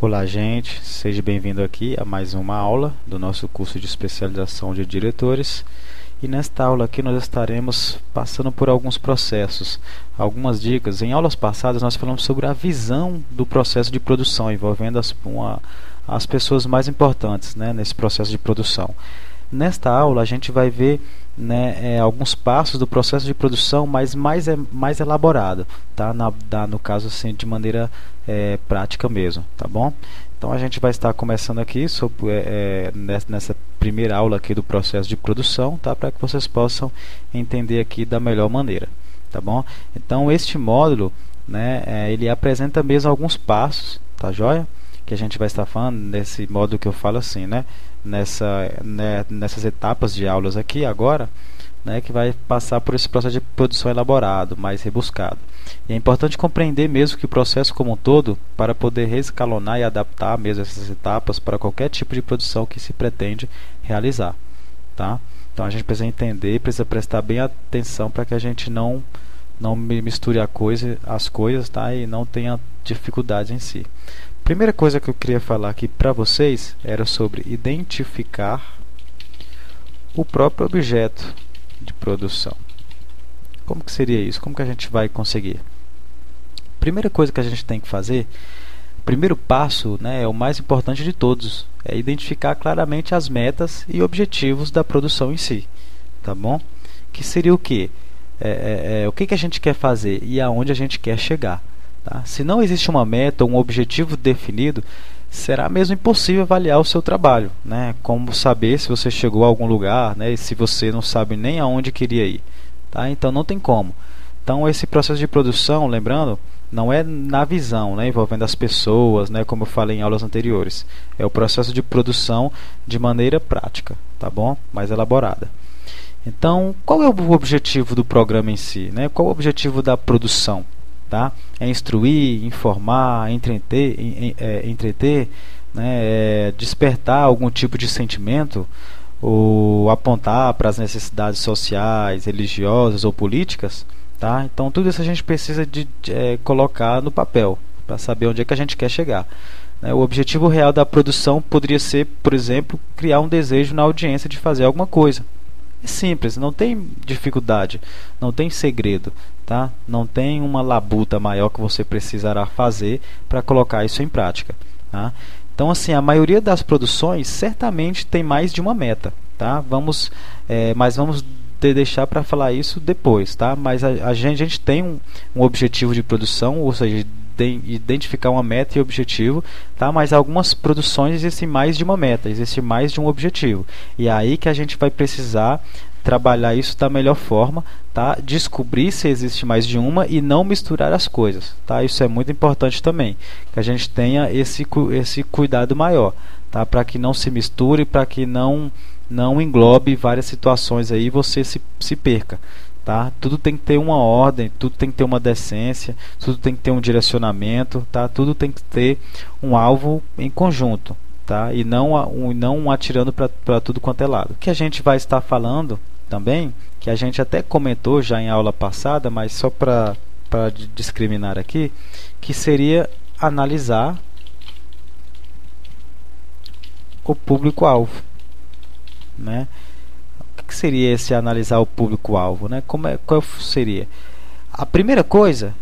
Olá, gente, seja bem-vindo aqui a mais uma aula do nosso curso de especialização de diretores. E nesta aula aqui nós estaremos passando por alguns processos, algumas dicas. Em aulas passadas nós falamos sobre a visão do processo de produção, envolvendo as pessoas mais importantes, né, nesse processo de produção. Nesta aula a gente vai ver, né, alguns passos do processo de produção, mas mais elaborado, tá? No caso assim, de maneira prática mesmo, tá bom? Então a gente vai estar começando aqui nessa primeira aula aqui do processo de produção, tá? Para que vocês possam entender aqui da melhor maneira, tá bom? Então este módulo, né, ele apresenta mesmo alguns passos, tá joia? Que a gente vai estar falando nesse módulo que eu falo assim, né? Nessas etapas de aulas aqui agora, né, que vai passar por esse processo de produção elaborado, mais rebuscado. E é importante compreender mesmo que o processo como um todo, para poder reescalonar e adaptar mesmo essas etapas para qualquer tipo de produção que se pretende realizar, tá? Então a gente precisa entender, precisa prestar bem atenção para que a gente não misture as coisas, tá? E não tenha dificuldades em si. Primeira coisa que eu queria falar aqui para vocês era sobre identificar o próprio objeto de produção. Como que seria isso? Como que a gente vai conseguir? Primeira coisa que a gente tem que fazer, primeiro passo, né, é o mais importante de todos, é identificar claramente as metas e objetivos da produção em si, tá bom? Que seria o quê? O que a gente quer fazer e aonde a gente quer chegar. Tá? Se não existe uma meta ou um objetivo definido, será mesmo impossível avaliar o seu trabalho, né? Como saber se você chegou a algum lugar, né? E se você não sabe nem aonde queria ir, tá? Então não tem como. Então esse processo de produção, lembrando, não é na visão, né? Envolvendo as pessoas, né? Como eu falei em aulas anteriores, é o processo de produção de maneira prática, tá bom? Mais elaborada. Então, qual é o objetivo do programa em si, né? Qual é o objetivo da produção? Tá? É instruir, informar, entreter, né? Despertar algum tipo de sentimento, ou apontar para as necessidades sociais, religiosas ou políticas, tá? Então tudo isso a gente precisa de colocar no papel para saber onde é que a gente quer chegar, né? O objetivo real da produção poderia ser, por exemplo, criar um desejo na audiência de fazer alguma coisa. É simples, não tem dificuldade, não tem segredo, tá? Não tem uma labuta maior que você precisará fazer para colocar isso em prática, tá? Então, assim, a maioria das produções certamente tem mais de uma meta, tá? Mas vamos deixar para falar isso depois, tá? Mas a gente tem um objetivo de produção, ou seja, identificar uma meta e objetivo, tá? Mas algumas produções existem mais de uma meta, existe mais de um objetivo, e é aí que a gente vai precisar trabalhar isso da melhor forma, tá? Descobrir se existe mais de uma e não misturar as coisas, tá? Isso é muito importante também, que a gente tenha esse cuidado maior, tá? Para que não se misture, para que não englobe várias situações aí e você se perca. Tá? Tudo tem que ter uma ordem, tudo tem que ter uma decência, tudo tem que ter um direcionamento, tá? Tudo tem que ter um alvo em conjunto, tá? E não atirando para tudo quanto é lado. O que a gente vai estar falando também, que a gente até comentou já em aula passada, mas só para discriminar aqui, que seria analisar o público-alvo, né? O que seria esse analisar o público-alvo, né? Qual seria? A primeira coisa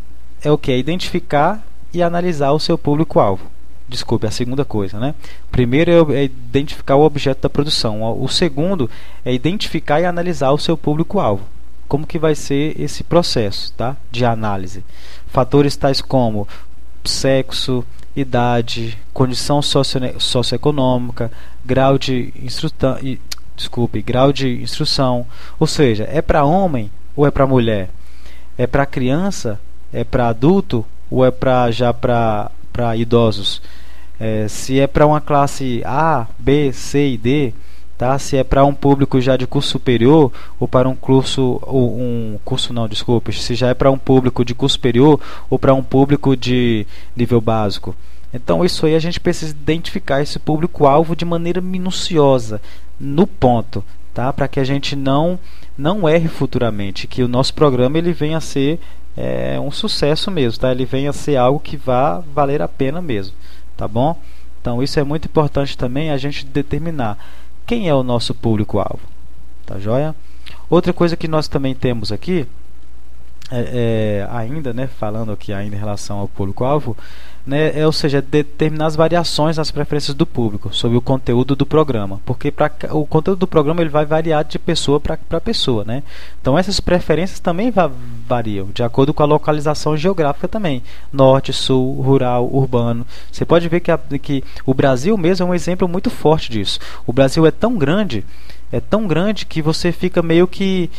é o que? Identificar e analisar o seu público-alvo. Desculpe, a segunda coisa, né? Primeiro é identificar o objeto da produção. O segundo é identificar e analisar o seu público-alvo. Como que vai ser esse processo, tá? De análise? Fatores tais como sexo, idade, condição socioeconômica, grau de instrução, ou seja, é para homem ou é para mulher? É para criança? É para adulto? Ou é para idosos? Se é para uma classe A, B, C e D, tá? Se é para um público já de curso superior ou para se já é para um público de curso superior ou para um público de nível básico. Então isso aí a gente precisa identificar esse público-alvo de maneira minuciosa, no ponto, tá? Para que a gente não erre futuramente, que o nosso programa ele venha a ser um sucesso mesmo, tá? Ele venha a ser algo que vá valer a pena mesmo, tá bom? Então isso é muito importante também, a gente determinar quem é o nosso público-alvo, tá joia? Outra coisa que nós também temos aqui, ainda, né, falando aqui ainda em relação ao público-alvo, né, ou seja, determinar as variações nas preferências do público sobre o conteúdo do programa, porque o conteúdo do programa ele vai variar de pessoa para pessoa, né? Então essas preferências também variam de acordo com a localização geográfica também, norte, sul, rural, urbano. Você pode ver que o Brasil mesmo é um exemplo muito forte disso. O Brasil é tão grande que você fica meio que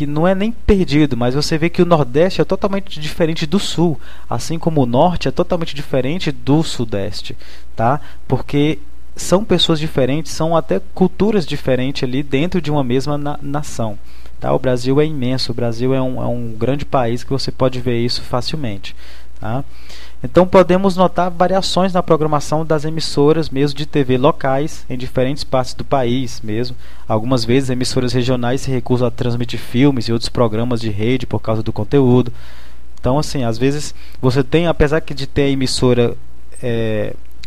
não é nem perdido, mas você vê que o Nordeste é totalmente diferente do Sul, assim como o Norte é totalmente diferente do Sudeste, tá? Porque são pessoas diferentes, são até culturas diferentes ali dentro de uma mesma nação, tá? O Brasil é imenso, o Brasil é um grande país que você pode ver isso facilmente, tá? Então podemos notar variações na programação das emissoras mesmo de TV locais em diferentes partes do país mesmo. Algumas vezes emissoras regionais se recusam a transmitir filmes e outros programas de rede por causa do conteúdo. Então assim, às vezes você tem, apesar de ter a emissora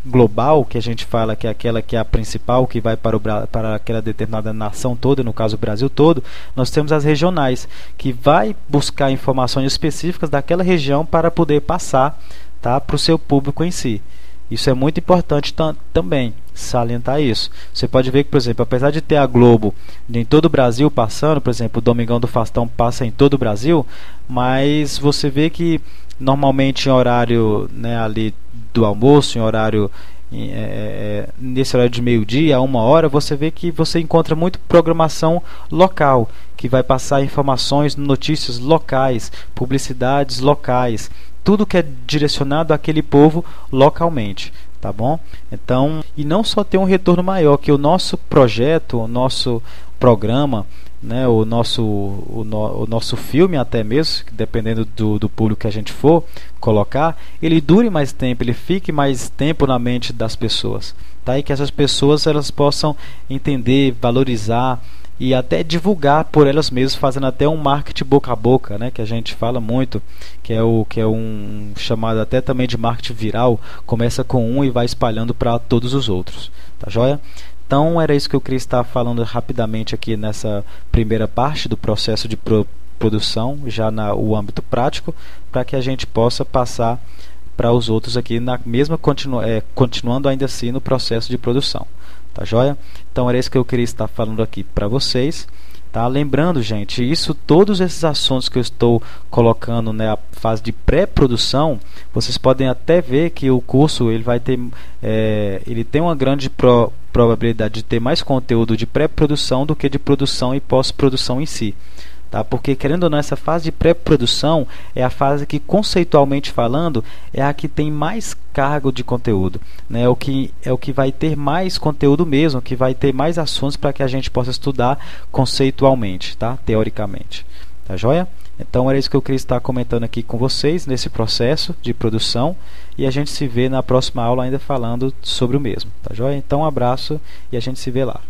global, que a gente fala que é aquela que é a principal, que vai para aquela determinada nação toda, no caso o Brasil todo, nós temos as regionais, que vai buscar informações específicas daquela região para poder passar, tá, para o seu público em si. Isso é muito importante também, salientar isso. Você pode ver que, por exemplo, apesar de ter a Globo em todo o Brasil passando, por exemplo, o Domingão do Faustão passa em todo o Brasil, mas você vê que normalmente em horário, né, ali do almoço, em horário nesse horário de meio-dia a 1 hora, você vê que você encontra muito programação local, que vai passar informações, notícias locais, publicidades locais, tudo que é direcionado àquele povo localmente, tá bom? Então, e não só ter um retorno maior, que o nosso projeto, o nosso programa, né, o nosso filme até mesmo, dependendo do público que a gente for colocar, ele dure mais tempo, ele fique mais tempo na mente das pessoas, tá? E que essas pessoas elas possam entender, valorizar e até divulgar por elas mesmas, fazendo até um marketing boca a boca, né, que a gente fala muito, que é um chamado até também de marketing viral, começa com um e vai espalhando para todos os outros, tá joia? Então era isso que eu queria estar falando rapidamente aqui nessa primeira parte do processo de produção, já no âmbito prático, para que a gente possa passar para os outros aqui na mesma continuando ainda assim no processo de produção. Tá joia? Então era isso que eu queria estar falando aqui para vocês, tá? Lembrando, gente, todos esses assuntos que eu estou colocando na fase de pré-produção, vocês podem até ver que o curso ele vai ter, ele tem uma grande probabilidade de ter mais conteúdo de pré-produção do que de produção e pós-produção em si. Tá? Porque, querendo ou não, essa fase de pré-produção é a fase que, conceitualmente falando, é a que tem mais cargo de conteúdo, né? É o que vai ter mais conteúdo mesmo, que vai ter mais assuntos para que a gente possa estudar conceitualmente, tá? Teoricamente. Tá joia? Então era isso que eu queria estar comentando aqui com vocês nesse processo de produção, e a gente se vê na próxima aula ainda falando sobre o mesmo. Tá joia? Então um abraço e a gente se vê lá.